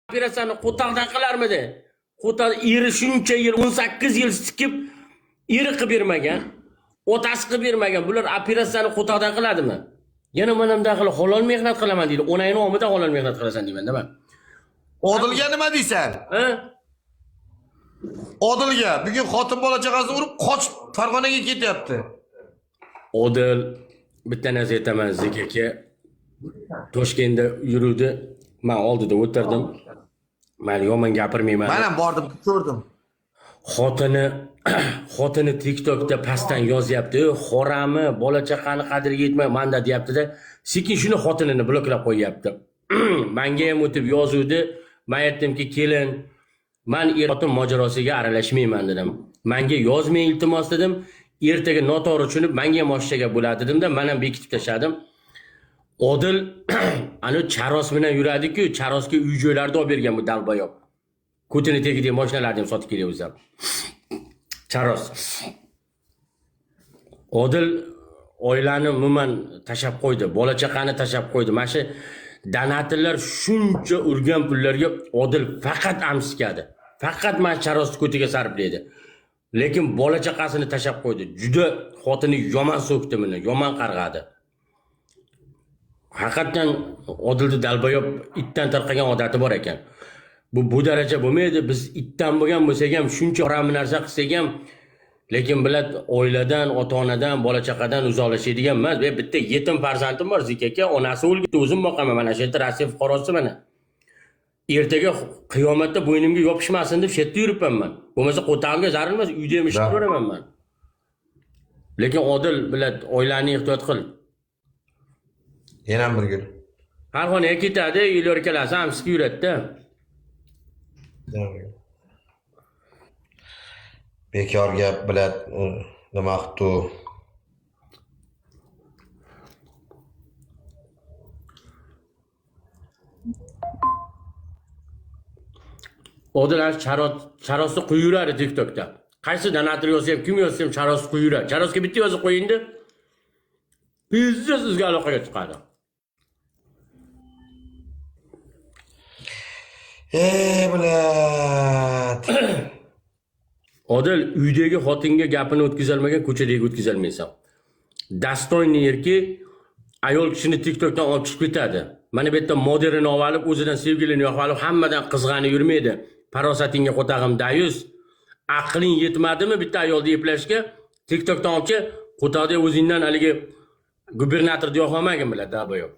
operatsiyani qo'taqdan qilarmidi? Qo'taq eri shuncha yil 18 yil sikib eri qilib bermagan, otasi qilib bermagan. Bular operatsiyani qo'taqdan qiladimi? Yana mana bunday qilib halol mehnat qilaman deydi. Onangni omida halol mehnat qilasan deyman-da men. Odilga nima deysan? Ha? Odilga bugun xotin bola chaqasini urib qochib Farg'onaga ketyapti. Odil bitta narsa aytaman Zik aka. Toshkentda yuruvdi. Men oldida o'tirdim. Men yomon gapirmayman. Men ham bordim, ko'rdim. Xotini TikTokda pastdan yozyapti. Xorami, bola chaqani qadriga yetmay manda deyapti-da. Sekin shuni xotinini bloklab qo'yapti. Menga ham o'tib yozuvdi. Men aytdimki, kelin, men er-xotin mojarosiga aralashmayman dedim. Menga yozmang iltimos dedim. Ertaga noto'g'ri tushunib, menga ham oshchaga bo'ladi dedim-da, men ham bekitib tashladim. Odil ana Charos bilan yuradi-ku, Charosga uy-joylarni olib bergan bu dalbayob. Ko'tini tegidagi mashinalarni ham sotib kelyapti. Charos. Odil oilani umuman tashab qo'ydi, bola chaqani tashab qo'ydi. Mana shu donatorlar shuncha urgan pullarga Odil faqat amsikadi. Faqat mana Charosni ko'tiga sarflaydi. Lekin bola chaqasini tashab qo'ydi. Juda xotini yomon so'kdi meni, yomon qarg'adi. Haqiqatan Odilni dalbayob itdan tarqagan odati bor ekan. Bu daraja bo'lmaydi. Biz itdan bo'lgan bo'lsak ham, shuncha harom narsa qilsak ham, lekin bilad oiladan, ota-onadan, bola chaqadan uzoqlashadigan emas. Men bitta yetim farzandim bor, Zik aka, onasi o'lgan, o'zim boqaman. Mana shu yerda Rossiya fuqarosi mana. Ertaga qiyomatda bo'ynimga yopishmasin deb shetda yuribman men. Bo'lmasa qo'tag'imga zarar emas, uyda ham ishlab ko'raman men. Lekin Odil bilad, oilani ehtiyot qil. Yana bir kun. Farg'onaga ketadi, yillar kelasi ham sikib yuradi-da. Bekor gap bilad, nima qildi? Odil Charosni qo'yib yuradi TikTokda. Qaysi donator yozsa ham, kim yozsa ham Charosni qo'yib yuradi. Charosga bitta yozib qo'yindi. Bizda sizga aloqaga chiqadi. Bilad. Odil uydagi xotinga gapini o'tkazolmagan, ko'chadagi o'tkazolmaysan. Dastoyni erki ayol kishini TikTokdan olib chiqib ketadi. Mana bu yerda modelini olib, o'zidan sevgilini yo'qolib, hammadan qizg'ani yurmaydi. Farosatingga qo'tag'im dayus. Aqling yetmadimi bitta ayolni eplashga? TikTokdan olib ke, qo'tag'da o'zingdan haligi gubernator deya olmagin biladi dalbayob.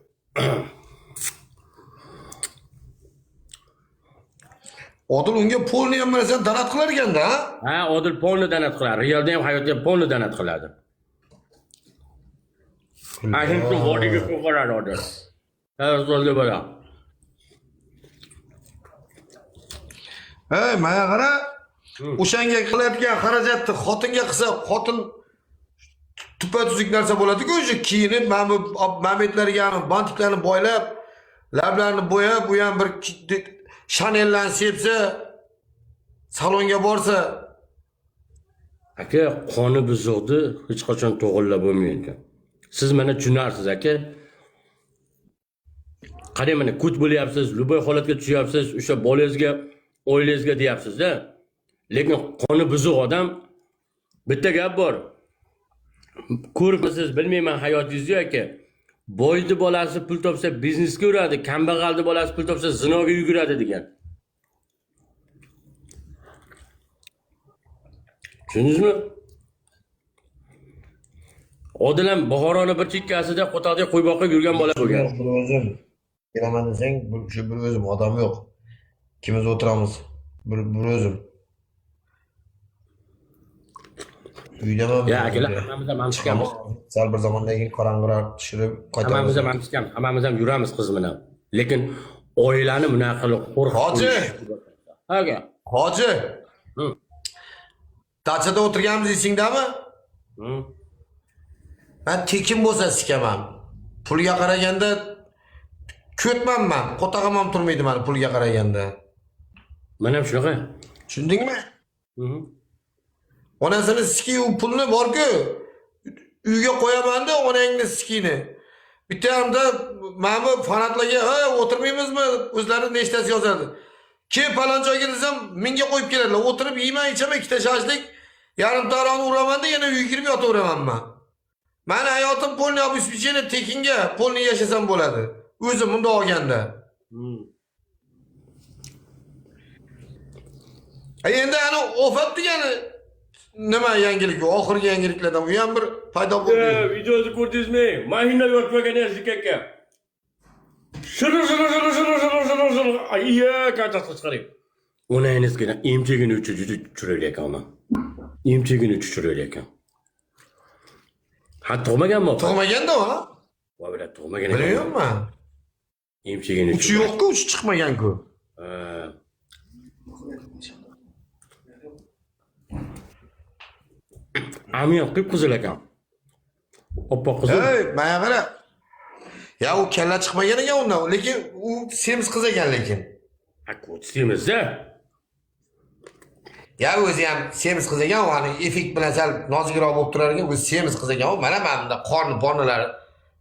Odil unga polni ham narsa donat qilar ekanda, ha? Ha, Odil polni donat qiladi. Realda ham, hayotda ham polni donat qiladi. Ahimchi bodiga qo'qaradi Odil. O'zga bola. Hey, menga qara. O'shanga qilayotgan xarajatni xotinga qilsa, xotin tupa-tuzuk narsa bo'ladi-ku, o'sha kiyinib, mana bu mametlariga, bantiklarni boylab, lablarni bo'yab, bu ham bir Chanel'dan sepsa, salonga borsa, aka, qoni buzuqni hech qachon to'g'irlab bo'lmaydi. Siz mana tushunarsiz, aka. Qarang, mana kut bo'lyapsiz, luboy holatga tushyapsiz, o'sha bolangizga, oilangizga deyapsiz-da. Lekin qoni buzuq odam bitta gap bor. Ko'ribsiz, bilmayman hayotingizni aka. Boyni bolasi pul topsa biznesga yuradi, kambag'alni bolasi pul topsa zinoga yuguradi degan. Tushundingizmi? Odil ham Buxoroning bir chekkasida qo'taqda qo'y boqib yurgan bola bo'lgan. Bir o'zim kelaman desang, shu bir o'zim odam yo'q. Ikimiz o'tiramiz. Bir o'zim. Uydaman. Ya akalar, hammamiz ham mamtikamiz. Sal bir zamondan keyin qorong'iroq tushirib qaytamiz. Hammamiz ham mamtikam, hammamiz ham yuramiz qiz bilan. Lekin oilani bunaqa qilib qo'rqib Hoji. Aka. Hoji. Tachada o'tirganmiz esingdami? Men tekin bo'lsa sikaman. Pulga qaraganda ko'tman men. Qo'tag'im ham turmaydi meni pulga qaraganda. Men ham shunaqa. Tushundingmi? Onasini sikiy, u pulni bor-ku. Uyga qo'yaman-da onangni sikini. Bitta hamda mana bu fanatlarga o'tirmaymizmi? O'zlari nechtasi yozadi. Keyin falon joyga desam, menga qo'yib keladilar. O'tirib yeyman, ichaman, ikkita shashlik, yarim taroni uraman-da, yana uyga kirib yotaveramanman. Mani hayotim polni обеспечение tekinga, polni yashasam bo'ladi. O'zim bunda olganda. Endi ana ofat degani nima yangilik bu? Oxirgi yangiliklardan bu ham bir paydo bo'ldi. Videosi ko'rdingizmi? Mashina yotmagan erkakka. Shuru. Ayya, kaçası çıkarayım. Ona en eskiden emçegini uçuruyla kalma. Emçegini uçuruyla kalma. Ha to'g'magan mı? To'g'magan da o. Va bila to'g'magan. Biliyor musun? Emchegini Uchi yo'q-ku, uchi chiqmagan-ku. Amiyon qip-qizil ekan. Oppoq qizil. Hey, mana qara. Ya u kalla chiqmagan ekan undan, lekin u semiz qiz ekan lekin. Ha, ko'rsaymizda. Ya o'zi ham semiz qiz ekan, u hani effekt bilan sal nozikroq bo'lib turar ekan, o'zi semiz qiz ekan. Mana bunda qorni pornalari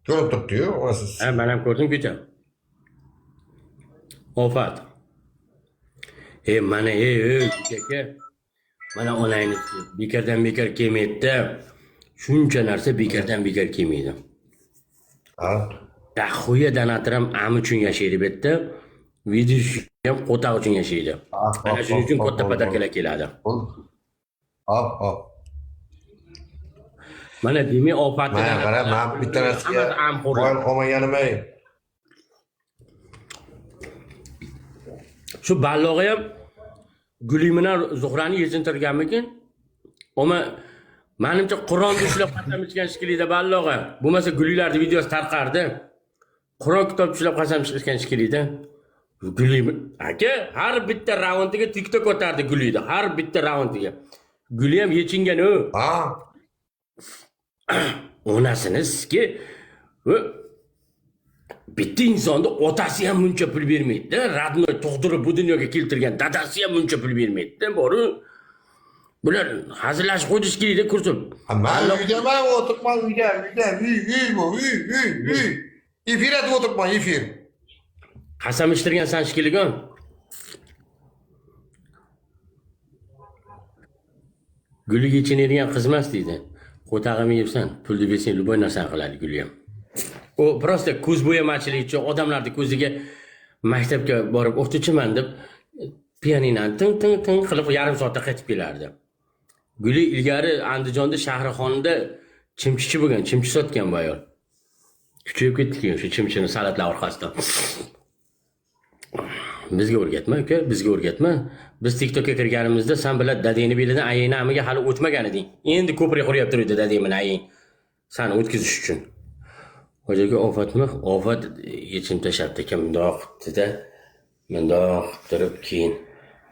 ko'rib turibdi-yu, o'siz. Ha, men ham ko'rdim kecha. Ofat. Mana aka. Mana onayni bekardan bekar kelmaydi. Shuncha narsa bekardan bekar kelmaydi. Ha. Dahoya danatiram am uchun yashaydi bu yerda. Video ham qo'ta uchun yashaydi. Ana shuning uchun katta padarkalar keladi. Hop. Mana demak ofat. Mana qara, men bitta narsaga qo'yib qolmaganim ey. Shu ballog'i ham Guli bilan Zuhrani yechintirganmikin? Oma menimcha Qur'onni ushlab qasam ichgan shekilli ballog'i. Bo'lmasa Gulilarni videosi tarqardi. Qur'on kitob ushlab qasam ichgan shekilli. Guli aka har bitta raundiga TikTok o'tardi Gulida. Har bitta raundiga. Guli ham yechingan u. Ha. Onasini sizga bitta insonni otasi ham buncha pul bermaydi. Radnoy tug'dirib bu dunyoga keltirgan dadasi ham buncha pul bermaydi. Bori bular hazillashib qo'yish kerakda kursib. Men uydaman, o'tiribman uyda. Uy. Efirda o'tiribman, efir. Qasam ishtirgan san shikiligon. Guli yechinadigan qizmas deydi. Qo'tag'imni yebsan, pulni bersang luboy narsa qiladi Guli ham. O prosta ko'z bo'yamachilik uchun odamlarning ko'ziga maktabga borib o'qituvchiman deb pianinani ting qilib yarim soatda qaytib kelardi. Guli ilgari Andijonda Shahrixonda chimchichi bo'lgan, chimchi sotgan bu ayol. Kuchayib ketdi shu chimchini salatlar orqasidan. Bizga o'rgatma, uka, bizga o'rgatma. Biz TikTokka kirganimizda sen bilan dadangni belidan ayingni amiga hali o'tmagan eding. Endi ko'prik quryapti edi dadang bilan aying. Seni o'tkazish uchun. Hocaga ofatmi? Ofat yechim tashlabdi ekan, bundoq qildi-da. Bundoq turib keyin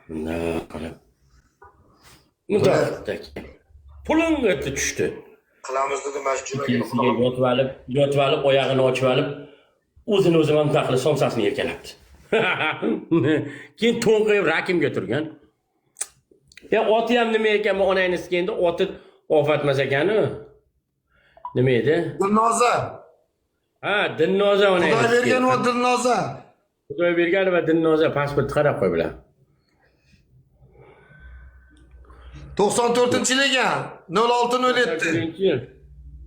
bundoq qilib. Bundoq qildi. Puling o'tdi tushdi. Qilamiz dedi masjidga. Yotib olib, oyog'ini ochib olib, o'zini o'zi ham taqlib somsasini yerkalabdi. Keyin to'nqib rakimga turgan. Oti ham nima ekan, bu onangiz endi oti ofatmas ekan-ku. Nima edi? Dilnoza. Ha, Dilnoza ona. Xudo bergan va Dilnoza. Xudo bergan va Dilnoza pasport qarab qo'y bilan. 94-yil ekan. 0607.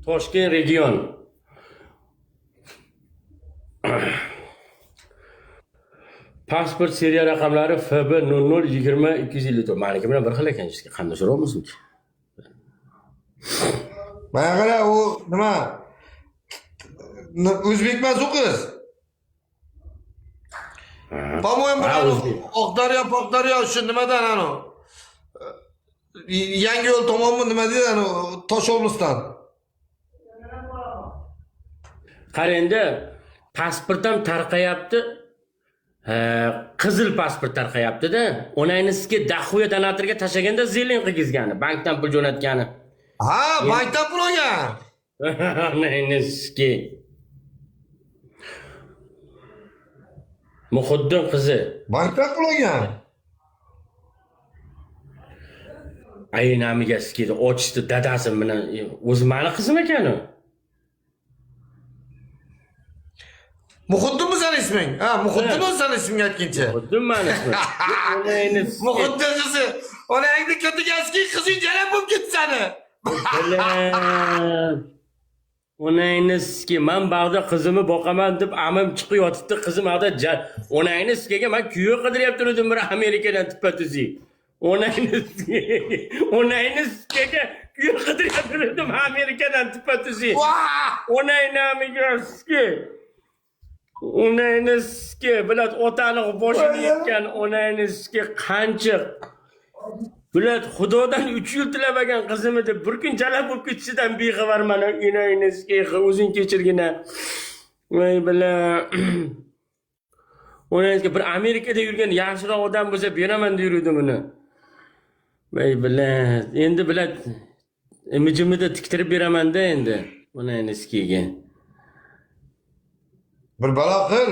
Toshkent region. Pasport seriya raqamlari FB 0020 Meniki bilan bir xil ekan, qanday so'rayapmiz? Mana qara, u nima? O'zbekmas u qiz. По-моему, Oqdaryo shu nimadan ana. Yangi yo'l tomonmi nima deydi ana, Toshovlisdan. Qarangda, pasport ham tarqayapti. Qizil pasport tarqayapti-da. Onangizga dahoya donatorga tashlaganda zelen qilgizgani, bankdan pul jo'natgani. Ha, bankdan pul olgan. Onangizga Muhiddin qizi. Bankdan pul olgan. Aynamiga skidi ochdi dadasi bilan o'zi meni qizim ekan-u. Muhiddinmi sen isming? Ha, Muhiddin o'zi sen ismingni aytguncha. Xuddi mani ismim. Onayni Muhiddin qizi. Onangni ko'rganski qizing jalab bo'lib ketdi seni. bilan onayniski man bag'da qizimni boqaman deb amim chiqib yotibdi. Qizim ag'da onayniskiga man kuyov qidiryapti edim bir Amerikadan tipatuzi. Onayniskiga kuyov qidiryapti edim Amerikadan tipatuzi. Vah! Onayniski. Onayniski bilat otani boshini yetgan onayniski qancha bilat xudodan 3 yil tilamagan qizimni deb bir kun jalab bo'lib ketishidan bexabarman. Onayniski o'zing kechirgina. Voy bilan onayniski bir Amerikada yurgan yaxshiroq odam bo'lsa beraman deyurdim uni. Voy bilan endi bilat imijimni tiktirib beraman-da endi onayniskiga. Bir balo qil.